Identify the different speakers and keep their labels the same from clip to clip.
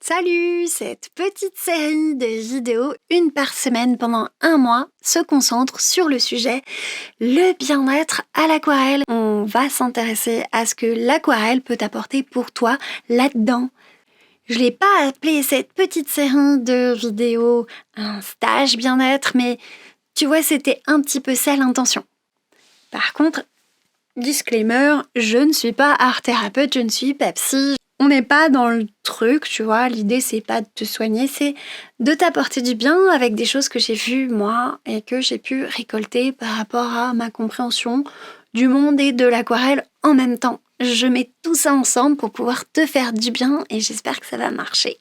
Speaker 1: Salut! Cette petite série de vidéos, une par semaine pendant un mois, se concentre sur le sujet le bien-être à l'aquarelle. On va s'intéresser à ce que l'aquarelle peut apporter pour toi là-dedans. Je l'ai pas appelé cette petite série de vidéos un stage bien-être, mais tu vois, c'était un petit peu ça l'intention. Par contre, disclaimer, je ne suis pas art-thérapeute, je ne suis pas psy. On n'est pas dans le truc, tu vois. L'idée, c'est pas de te soigner, c'est de t'apporter du bien avec des choses que j'ai vues, moi, et que j'ai pu récolter par rapport à ma compréhension du monde et de l'aquarelle en même temps. Je mets tout ça ensemble pour pouvoir te faire du bien et j'espère que ça va marcher.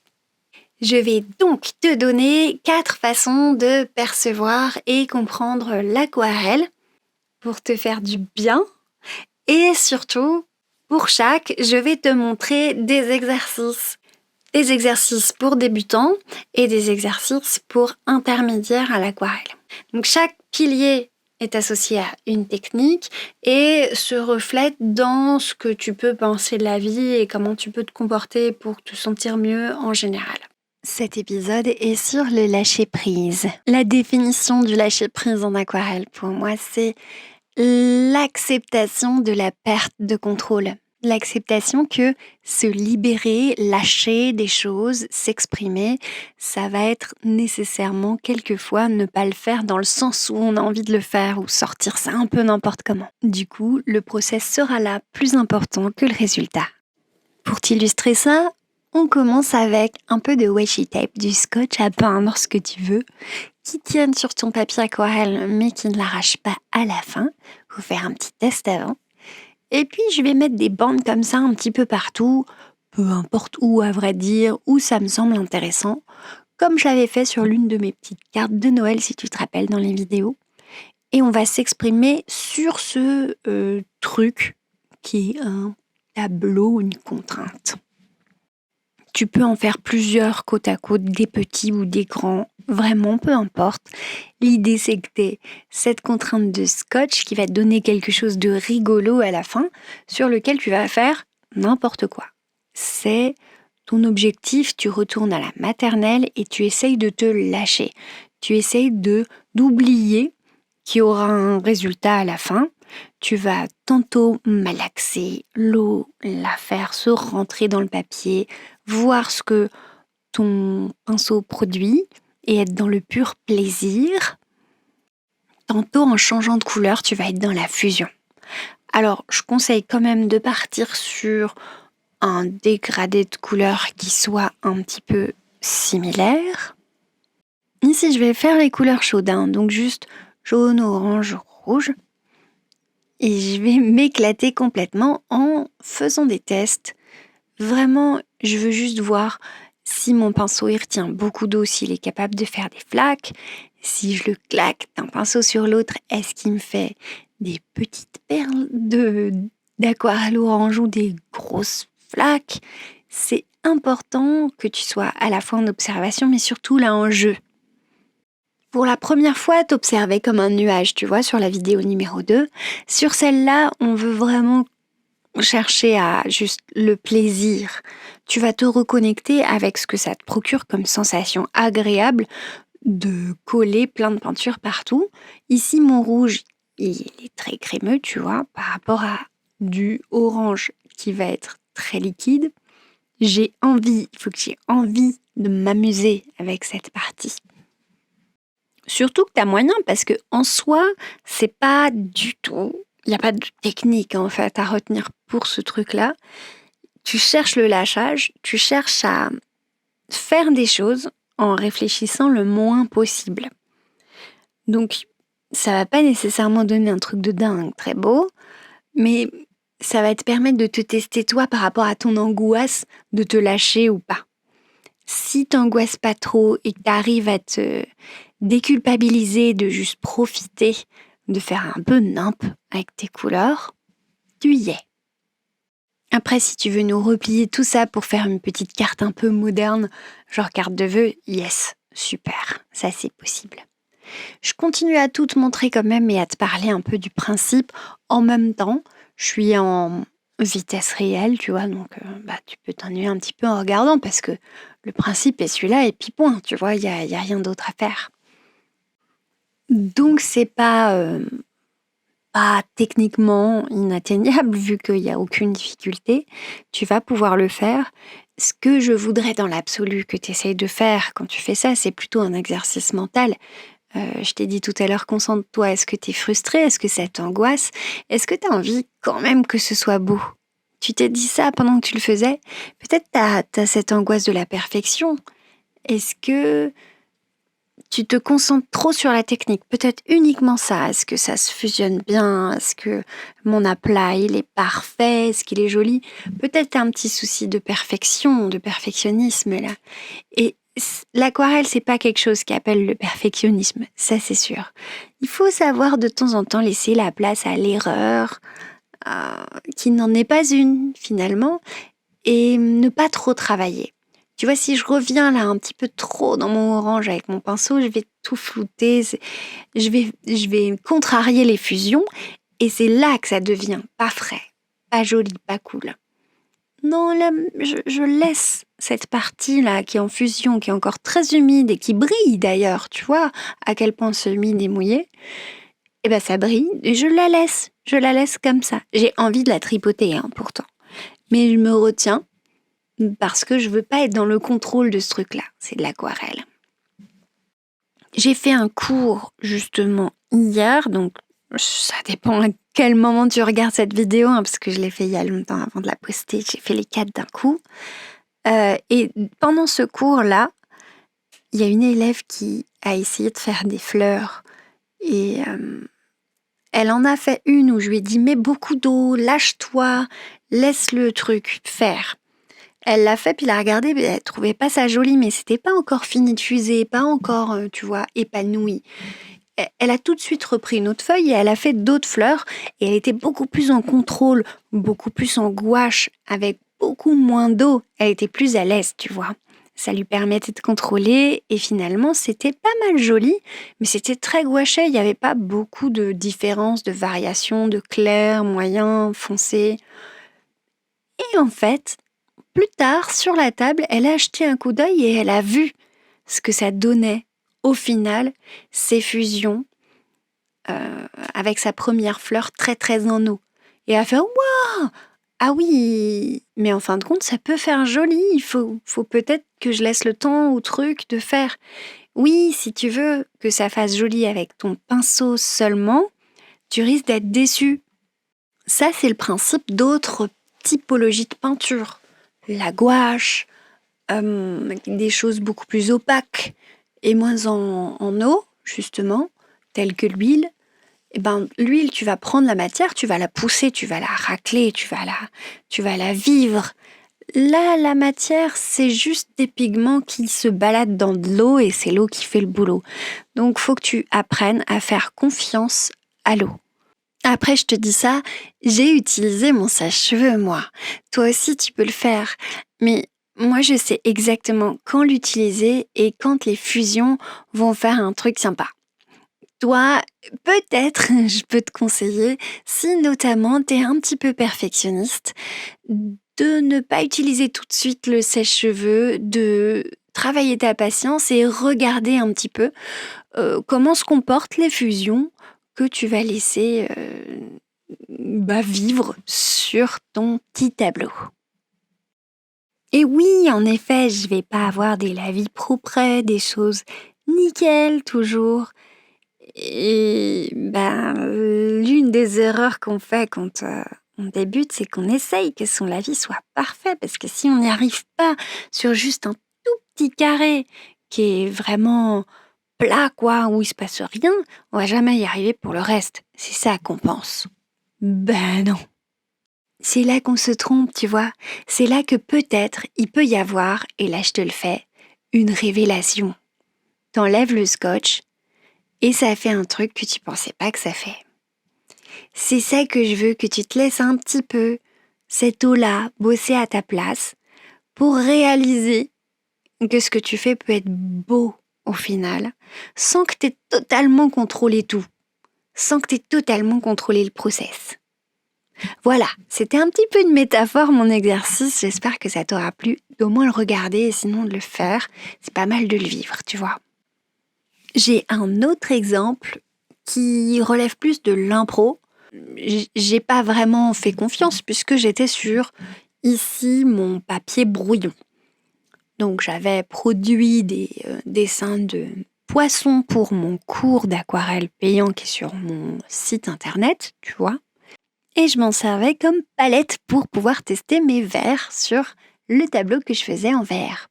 Speaker 1: Je vais donc te donner 4 façons de percevoir et comprendre l'aquarelle pour te faire du bien. Et surtout, pour chaque, je vais te montrer des exercices. Des exercices pour débutants et des exercices pour intermédiaires à l'aquarelle. Donc chaque pilier est associé à une technique et se reflète dans ce que tu peux penser de la vie et comment tu peux te comporter pour te sentir mieux en général. Cet épisode est sur le lâcher-prise. La définition du lâcher-prise en aquarelle, pour moi, c'est l'acceptation de la perte de contrôle. L'acceptation que se libérer, lâcher des choses, s'exprimer, ça va être nécessairement quelquefois ne pas le faire dans le sens où on a envie de le faire ou sortir ça un peu n'importe comment. Du coup, le process sera là plus important que le résultat. Pour t'illustrer ça, on commence avec un peu de washi tape, du scotch à peindre, ce que tu veux, qui tiennent sur ton papier aquarelle mais qui ne l'arrachent pas à la fin. Faut faire un petit test avant. Et puis je vais mettre des bandes comme ça un petit peu partout, peu importe où à vrai dire, où ça me semble intéressant, comme je l'avais fait sur l'une de mes petites cartes de Noël si tu te rappelles dans les vidéos. Et on va s'exprimer sur ce truc qui est un tableau, une contrainte. Tu peux en faire plusieurs côte à côte, des petits ou des grands, vraiment peu importe. L'idée c'est que tu aies cette contrainte de scotch qui va te donner quelque chose de rigolo à la fin sur lequel tu vas faire n'importe quoi. C'est ton objectif, tu retournes à la maternelle et tu essayes de te lâcher. Tu essayes d'oublier qu'il y aura un résultat à la fin. Tu vas tantôt malaxer l'eau, la faire se rentrer dans le papier, voir ce que ton pinceau produit et être dans le pur plaisir. Tantôt, en changeant de couleur, tu vas être dans la fusion. Alors, je conseille quand même de partir sur un dégradé de couleur qui soit un petit peu similaire. Ici, je vais faire les couleurs chaudes, donc juste jaune, orange, rouge. Et je vais m'éclater complètement en faisant des tests. Vraiment, je veux juste voir si mon pinceau il retient beaucoup d'eau, s'il est capable de faire des flaques. Si je le claque d'un pinceau sur l'autre, est-ce qu'il me fait des petites perles d'aquarelle orange ou des grosses flaques? C'est important que tu sois à la fois en observation, mais surtout là en jeu. Pour la première fois, t'observais comme un nuage, tu vois, sur la vidéo numéro 2. Sur celle-là, on veut vraiment chercher à juste le plaisir. Tu vas te reconnecter avec ce que ça te procure comme sensation agréable de coller plein de peinture partout. Ici, mon rouge, il est très crémeux, tu vois, par rapport à du orange qui va être très liquide. Il faut que j'ai envie de m'amuser avec cette partie. Surtout que t'as moyen parce que en soi, c'est pas du tout. Il n'y a pas de technique en fait à retenir pour ce truc-là. Tu cherches le lâchage, tu cherches à faire des choses en réfléchissant le moins possible. Donc, ça va pas nécessairement donner un truc de dingue très beau, mais ça va te permettre de te tester toi par rapport à ton angoisse de te lâcher ou pas. Si t'angoisses pas trop et que t'arrives à te déculpabiliser de juste profiter, de faire un peu nimp avec tes couleurs, tu y es. Après, si tu veux nous replier tout ça pour faire une petite carte un peu moderne, genre carte de vœux, yes, super, ça c'est possible. Je continue à tout te montrer quand même et à te parler un peu du principe. En même temps, je suis en vitesse réelle, tu vois, donc tu peux t'ennuyer un petit peu en regardant parce que le principe est celui-là et puis point, tu vois, il y a rien d'autre à faire. Donc c'est pas techniquement inatteignable vu qu'il y a aucune difficulté. Tu vas pouvoir le faire. Ce que je voudrais dans l'absolu que tu essayes de faire quand tu fais ça, c'est plutôt un exercice mental. Je t'ai dit tout à l'heure, concentre-toi. Est-ce que tu es frustré? Est-ce que ça t'angoisse? Est-ce que tu as envie quand même que ce soit beau? Tu t'es dit ça pendant que tu le faisais? Peut-être t'as cette angoisse de la perfection. Est-ce que tu te concentres trop sur la technique? Peut-être uniquement ça. Est-ce que ça se fusionne bien? Est-ce que mon aplat, il est parfait? Est-ce qu'il est joli? Peut-être t'as un petit souci de perfection, de perfectionnisme là. Et l'aquarelle, c'est pas quelque chose qui appelle le perfectionnisme, ça c'est sûr. Il faut savoir de temps en temps laisser la place à l'erreur, qui n'en est pas une finalement, et ne pas trop travailler. Tu vois, si je reviens là un petit peu trop dans mon orange avec mon pinceau, je vais tout flouter, je vais contrarier les fusions, et c'est là que ça devient pas frais, pas joli, pas cool. Non, là, je laisse cette partie-là qui est en fusion, qui est encore très humide et qui brille d'ailleurs, tu vois, à quel point c'est humide et mouillé. Eh ben ça brille et je la laisse comme ça. J'ai envie de la tripoter, hein, pourtant. Mais je me retiens parce que je veux pas être dans le contrôle de ce truc-là. C'est de l'aquarelle. J'ai fait un cours justement hier, donc ça dépend à quel moment tu regardes cette vidéo, hein, parce que je l'ai fait il y a longtemps avant de la poster. J'ai fait les 4 d'un coup. Et pendant ce cours-là, il y a une élève qui a essayé de faire des fleurs. Et elle en a fait une où je lui ai dit mets beaucoup d'eau, lâche-toi, laisse le truc faire. Elle l'a fait, puis l'a regardé, mais elle trouvait pas ça joli, mais c'était pas encore fini de fuser, pas encore, tu vois, épanoui. Elle a tout de suite repris une autre feuille et elle a fait d'autres fleurs. Et elle était beaucoup plus en contrôle, beaucoup plus en gouache, avec beaucoup moins d'eau. Elle était plus à l'aise, tu vois. Ça lui permettait de contrôler et finalement c'était pas mal joli, mais c'était très gouaché. Il n'y avait pas beaucoup de différences, de variations, de clair, moyen, foncé. Et en fait, plus tard, sur la table, elle a jeté un coup d'œil et elle a vu ce que ça donnait au final, ces fusions avec sa première fleur très très en eau. Et elle a fait waouh! Ah oui, mais en fin de compte, ça peut faire joli. Il faut peut-être que je laisse le temps au truc de faire. Oui, si tu veux que ça fasse joli avec ton pinceau seulement, tu risques d'être déçu. Ça, c'est le principe d'autres typologies de peinture. La gouache, des choses beaucoup plus opaques et moins en eau, justement, telles que l'huile. Eh ben, l'huile, tu vas prendre la matière, tu vas la pousser, tu vas la racler, tu vas la vivre. Là, la matière, c'est juste des pigments qui se baladent dans de l'eau et c'est l'eau qui fait le boulot. Donc, faut que tu apprennes à faire confiance à l'eau. Après, je te dis ça, j'ai utilisé mon sèche-cheveux, moi. Toi aussi, tu peux le faire. Mais moi, je sais exactement quand l'utiliser et quand les fusions vont faire un truc sympa. Toi, peut-être, je peux te conseiller, si notamment tu es un petit peu perfectionniste, de ne pas utiliser tout de suite le sèche-cheveux, de travailler ta patience et regarder un petit peu comment se comportent les fusions que tu vas laisser vivre sur ton petit tableau. Et oui, en effet, je vais pas avoir des lavis propres, des choses nickel toujours. Et l'une des erreurs qu'on fait quand on débute, c'est qu'on essaye que son lavis soit parfait. Parce que si on n'y arrive pas sur juste un tout petit carré qui est vraiment plat, quoi, où il se passe rien, on va jamais y arriver pour le reste. C'est ça qu'on pense. Ben non. C'est là qu'on se trompe, tu vois. C'est là que peut-être il peut y avoir, et là je te le fais, une révélation. T'enlèves le scotch et ça fait un truc que tu pensais pas que ça fait. C'est ça que je veux que tu te laisses un petit peu, cette eau-là, bosser à ta place pour réaliser que ce que tu fais peut être beau au final, sans que tu aies totalement contrôlé tout, sans que tu aies totalement contrôlé le process. Voilà, c'était un petit peu une métaphore mon exercice, j'espère que ça t'aura plu d'au moins le regarder et sinon de le faire, c'est pas mal de le vivre, tu vois. J'ai un autre exemple qui relève plus de l'impro. J'ai pas vraiment fait confiance puisque j'étais sur ici mon papier brouillon. Donc j'avais produit des dessins de poissons pour mon cours d'aquarelle payant qui est sur mon site internet, tu vois. Et je m'en servais comme palette pour pouvoir tester mes verres sur le tableau que je faisais en verre.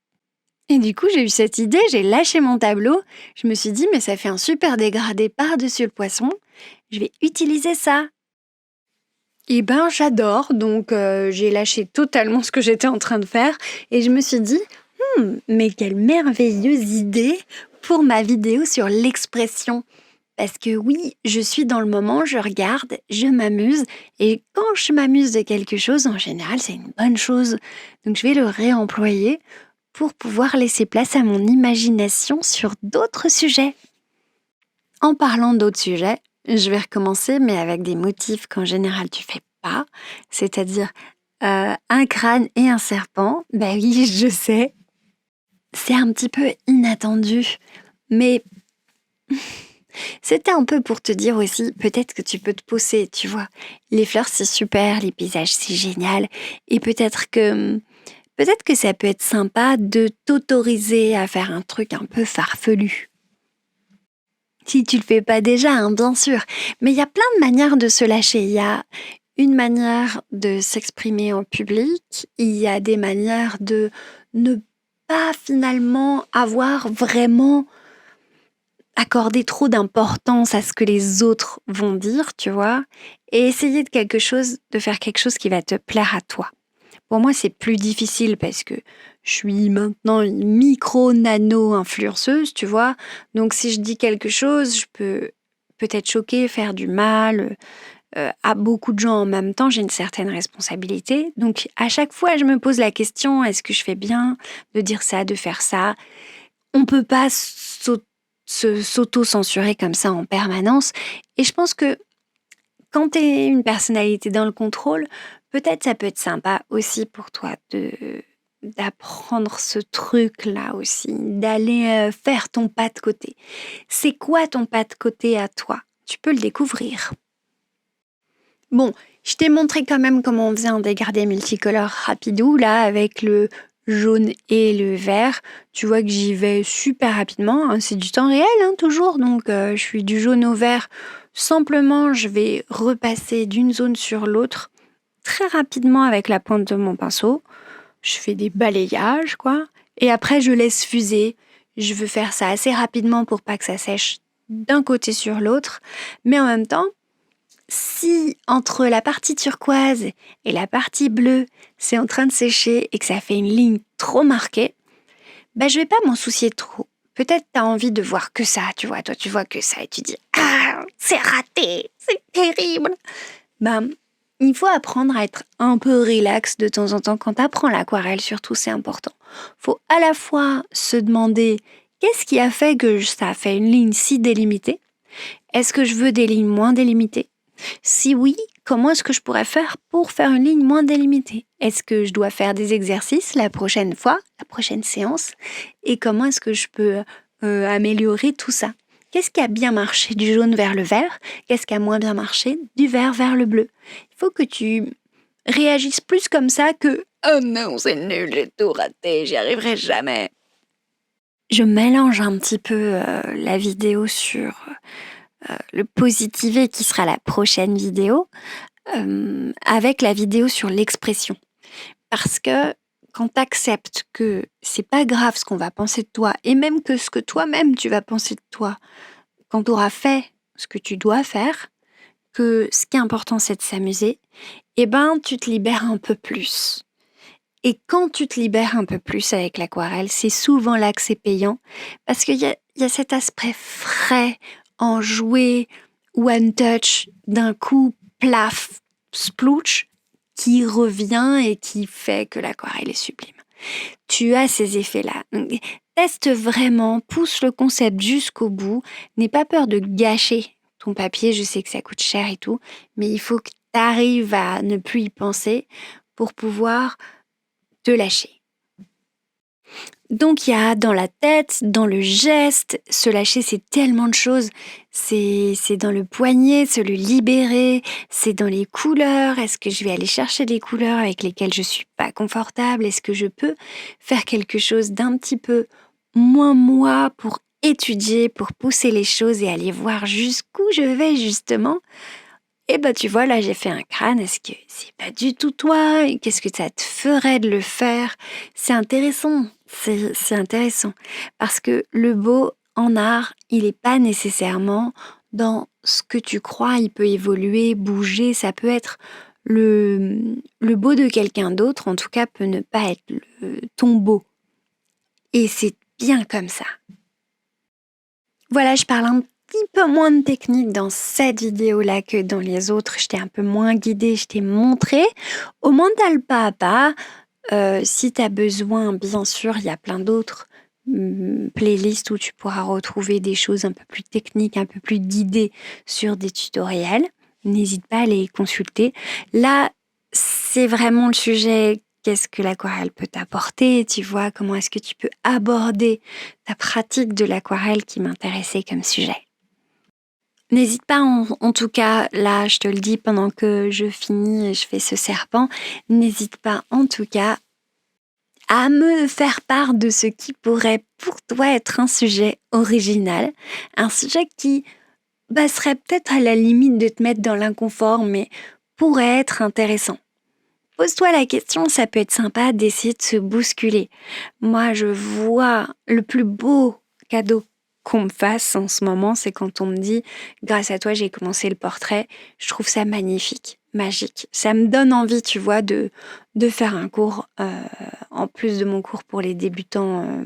Speaker 1: Et du coup, j'ai eu cette idée, j'ai lâché mon tableau. Je me suis dit, mais ça fait un super dégradé par-dessus le poisson. Je vais utiliser ça. Eh ben, j'adore. Donc, j'ai lâché totalement ce que j'étais en train de faire. Et je me suis dit, mais quelle merveilleuse idée pour ma vidéo sur l'expression. Parce que oui, je suis dans le moment, je regarde, je m'amuse. Et quand je m'amuse de quelque chose, en général, c'est une bonne chose. Donc, je vais le réemployer pour pouvoir laisser place à mon imagination sur d'autres sujets. En parlant d'autres sujets, je vais recommencer, mais avec des motifs qu'en général tu fais pas, c'est-à-dire un crâne et un serpent. Ben oui, je sais, c'est un petit peu inattendu, mais c'était un peu pour te dire aussi, peut-être que tu peux te pousser, tu vois. Les fleurs c'est super, les paysages c'est génial, et peut-être que ça peut être sympa de t'autoriser à faire un truc un peu farfelu. Si tu le fais pas déjà, hein, bien sûr. Mais il y a plein de manières de se lâcher. Il y a une manière de s'exprimer en public. Il y a des manières de ne pas finalement avoir vraiment accordé trop d'importance à ce que les autres vont dire, tu vois. Et essayer de faire quelque chose qui va te plaire à toi. Pour moi, c'est plus difficile parce que je suis maintenant une micro-nano-influenceuse, tu vois. Donc, si je dis quelque chose, je peux peut-être choquer, faire du mal à beaucoup de gens en même temps. J'ai une certaine responsabilité. Donc, à chaque fois, je me pose la question, est-ce que je fais bien de dire ça, de faire ça? On peut pas s'auto-censurer comme ça en permanence. Et je pense que quand tu es une personnalité dans le contrôle, peut-être ça peut être sympa aussi pour toi d'apprendre ce truc-là aussi, d'aller faire ton pas de côté. C'est quoi ton pas de côté à toi? Tu peux le découvrir. Bon, je t'ai montré quand même comment on faisait un dégradé multicolore rapidou, là, avec le jaune et le vert. Tu vois que j'y vais super rapidement, hein. C'est du temps réel, hein, toujours. Donc, je suis du jaune au vert. Simplement, je vais repasser d'une zone sur l'autre très rapidement avec la pointe de mon pinceau. Je fais des balayages, quoi. Et après, je laisse fuser. Je veux faire ça assez rapidement pour pas que ça sèche d'un côté sur l'autre. Mais en même temps, si entre la partie turquoise et la partie bleue, c'est en train de sécher et que ça fait une ligne trop marquée, bah je vais pas m'en soucier trop. Peut-être t'as envie de voir que ça, tu vois. Toi, tu vois que ça et tu dis « Ah, c'est raté, c'est terrible !» Ben, il faut apprendre à être un peu relax de temps en temps. Quand t'apprends l'aquarelle, surtout, c'est important. Faut à la fois se demander qu'est-ce qui a fait que ça a fait une ligne si délimitée? Est-ce que je veux des lignes moins délimitées? Si oui, comment est-ce que je pourrais faire pour faire une ligne moins délimitée? Est-ce que je dois faire des exercices la prochaine fois, la prochaine séance? Et comment est-ce que je peux améliorer tout ça? Qu'est-ce qui a bien marché du jaune vers le vert? Qu'est-ce qui a moins bien marché du vert vers le bleu? Il faut que tu réagisses plus comme ça que « Oh non, c'est nul, j'ai tout raté, j'y arriverai jamais ». Je mélange un petit peu la vidéo sur le positiver qui sera la prochaine vidéo avec la vidéo sur l'expression. Parce que quand tu acceptes que c'est pas grave ce qu'on va penser de toi et même que ce que toi-même tu vas penser de toi quand tu auras fait ce que tu dois faire, que ce qui est important c'est de s'amuser, eh ben tu te libères un peu plus. Et quand tu te libères un peu plus avec l'aquarelle, c'est souvent là que c'est payant parce qu'il y a cet aspect frais, enjoué, one touch, d'un coup, plaf, splouch, qui revient et qui fait que l'aquarelle est sublime. Tu as ces effets-là. Donc, teste vraiment, pousse le concept jusqu'au bout. N'aie pas peur de gâcher ton papier. Je sais que ça coûte cher et tout, mais il faut que t'arrives à ne plus y penser pour pouvoir te lâcher. Donc il y a dans la tête, dans le geste, se lâcher c'est tellement de choses. C'est dans le poignet, se le libérer, c'est dans les couleurs. Est-ce que je vais aller chercher des couleurs avec lesquelles je suis pas confortable? Est-ce que je peux faire quelque chose d'un petit peu moins moi pour étudier, pour pousser les choses et aller voir jusqu'où je vais justement? Et bah tu vois, là j'ai fait un crâne, est-ce que c'est pas du tout toi? Qu'est-ce que ça te ferait de le faire? C'est intéressant, c'est intéressant. Parce que le beau en art, il n'est pas nécessairement dans ce que tu crois, il peut évoluer, bouger, ça peut être le beau de quelqu'un d'autre, en tout cas peut ne pas être ton beau. Et c'est bien comme ça. Voilà, je parle un petit peu moins de technique dans cette vidéo-là que dans les autres. Je t'ai un peu moins guidée, je t'ai montré. Au moins, t'as le pas à pas. Si tu as besoin, bien sûr, il y a plein d'autres playlists où tu pourras retrouver des choses un peu plus techniques, un peu plus guidées sur des tutoriels. N'hésite pas à les consulter. Là, c'est vraiment le sujet. Qu'est-ce que l'aquarelle peut t'apporter? Tu vois, comment est-ce que tu peux aborder ta pratique de l'aquarelle qui m'intéressait comme sujet. N'hésite pas, en tout cas, là, je te le dis pendant que je finis et je fais ce serpent, n'hésite pas, en tout cas, à me faire part de ce qui pourrait pour toi être un sujet original, un sujet qui serait peut-être à la limite de te mettre dans l'inconfort, mais pourrait être intéressant. Pose-toi la question, ça peut être sympa d'essayer de se bousculer. Moi, je vois le plus beau cadeau qu'on me fasse en ce moment, c'est quand on me dit « Grâce à toi, j'ai commencé le portrait ». Je trouve ça magnifique, magique. Ça me donne envie, tu vois, de faire un cours, en plus de mon cours pour les débutants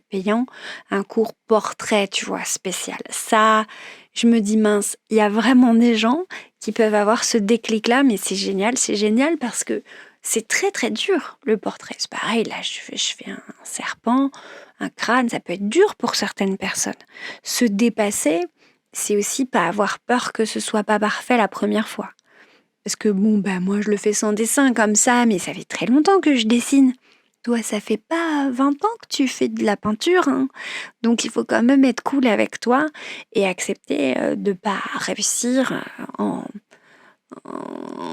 Speaker 1: payants, un cours portrait, tu vois, spécial. Ça, je me dis mince, il y a vraiment des gens qui peuvent avoir ce déclic-là, mais c'est génial parce que c'est très très dur le portrait. C'est pareil, là je fais un serpent, un crâne, ça peut être dur pour certaines personnes. Se dépasser, c'est aussi pas avoir peur que ce soit pas parfait la première fois. Parce que moi je le fais sans dessin comme ça, mais ça fait très longtemps que je dessine. Toi, ça fait pas 20 ans que tu fais de la peinture, hein. Donc il faut quand même être cool avec toi et accepter de pas réussir en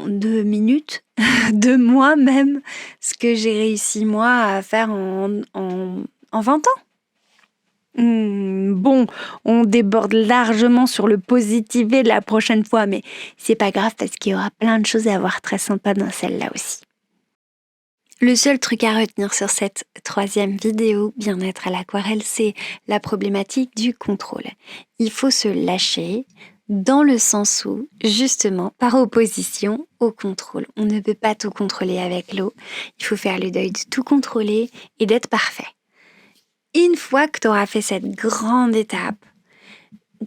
Speaker 1: 2 minutes, 2 mois même, ce que j'ai réussi moi à faire en 20 ans. Bon, on déborde largement sur le positiver la prochaine fois, mais c'est pas grave parce qu'il y aura plein de choses à voir très sympas dans celle-là aussi. Le seul truc à retenir sur cette 3e vidéo, bien-être à l'aquarelle, c'est la problématique du contrôle. Il faut se lâcher dans le sens où, justement, par opposition au contrôle. On ne peut pas tout contrôler avec l'eau. Il faut faire le deuil de tout contrôler et d'être parfait. Une fois que tu auras fait cette grande étape,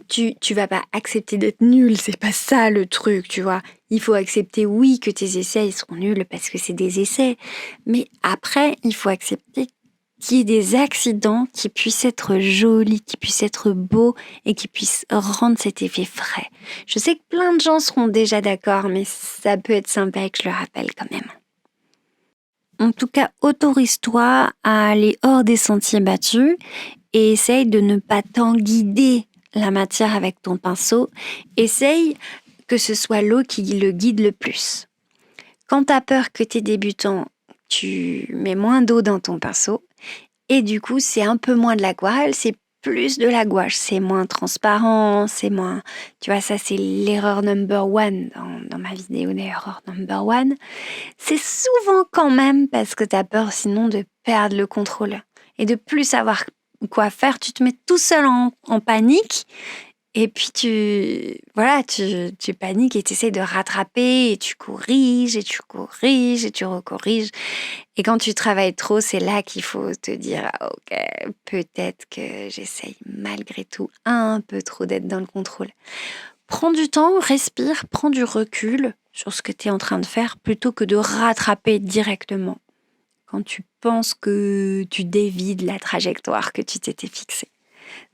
Speaker 1: tu vas pas accepter d'être nul, c'est pas ça le truc, tu vois. Il faut accepter, oui, que tes essais ils seront nuls parce que c'est des essais, mais après, il faut accepter qu'il y ait des accidents qui puissent être jolis, qui puissent être beaux et qui puissent rendre cet effet frais. Je sais que plein de gens seront déjà d'accord, mais ça peut être sympa que je le rappelle quand même. En tout cas, autorise-toi à aller hors des sentiers battus et essaye de ne pas t'enguider la matière avec ton pinceau. Essaye que ce soit l'eau qui le guide le plus. Quand tu as peur que tes débutants, tu mets moins d'eau dans ton pinceau et du coup, c'est un peu moins de l'aquarelle, c'est plus de la gouache. C'est moins transparent, c'est moins... Tu vois, ça, c'est l'erreur number one dans ma vidéo d'erreur number one. C'est souvent quand même parce que tu as peur sinon de perdre le contrôle et de plus savoir quoi faire. Tu te mets tout seul en panique et puis tu paniques et tu essaies de rattraper et tu corriges et tu corriges et tu recorriges. Et quand tu travailles trop, c'est là qu'il faut te dire ah, ok, peut-être que j'essaye malgré tout un peu trop d'être dans le contrôle. Prends du temps, respire, prends du recul sur ce que tu es en train de faire plutôt que de rattraper directement quand tu penses que tu dévies de la trajectoire que tu t'étais fixée.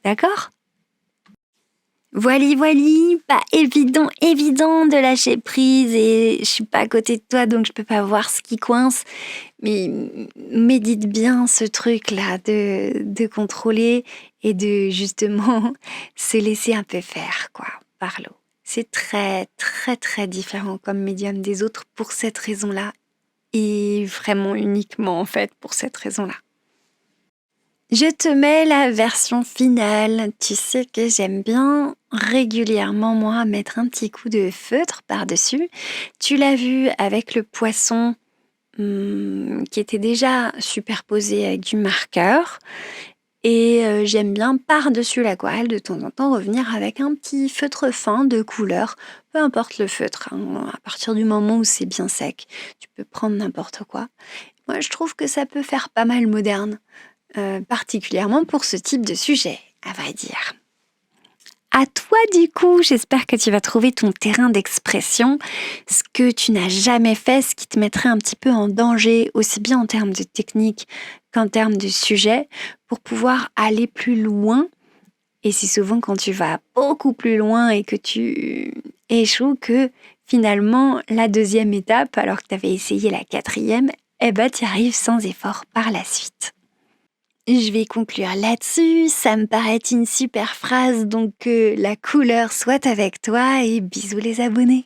Speaker 1: D'accord ? Voili, voili, pas évident de lâcher prise et je suis pas à côté de toi donc je peux pas voir ce qui coince. Mais médite bien ce truc-là de contrôler et de justement se laisser un peu faire, quoi, par l'eau. C'est très, très, très différent comme médium des autres pour cette raison-là et vraiment uniquement en fait pour cette raison-là. Je te mets la version finale. Tu sais que j'aime bien régulièrement, moi, mettre un petit coup de feutre par-dessus. Tu l'as vu avec le poisson qui était déjà superposé avec du marqueur. Et j'aime bien par-dessus l'aquarelle de temps en temps revenir avec un petit feutre fin de couleur, peu importe le feutre, hein. À partir du moment où c'est bien sec, tu peux prendre n'importe quoi. Moi, je trouve que ça peut faire pas mal moderne, particulièrement pour ce type de sujet, à vrai dire. À toi du coup, j'espère que tu vas trouver ton terrain d'expression, ce que tu n'as jamais fait, ce qui te mettrait un petit peu en danger, aussi bien en termes de technique qu'en termes de sujet, pour pouvoir aller plus loin. Et c'est souvent quand tu vas beaucoup plus loin et que tu échoues que finalement la deuxième étape, alors que tu avais essayé la quatrième, eh ben tu arrives sans effort par la suite. Je vais conclure là-dessus, ça me paraît une super phrase, donc que la couleur soit avec toi et bisous les abonnés.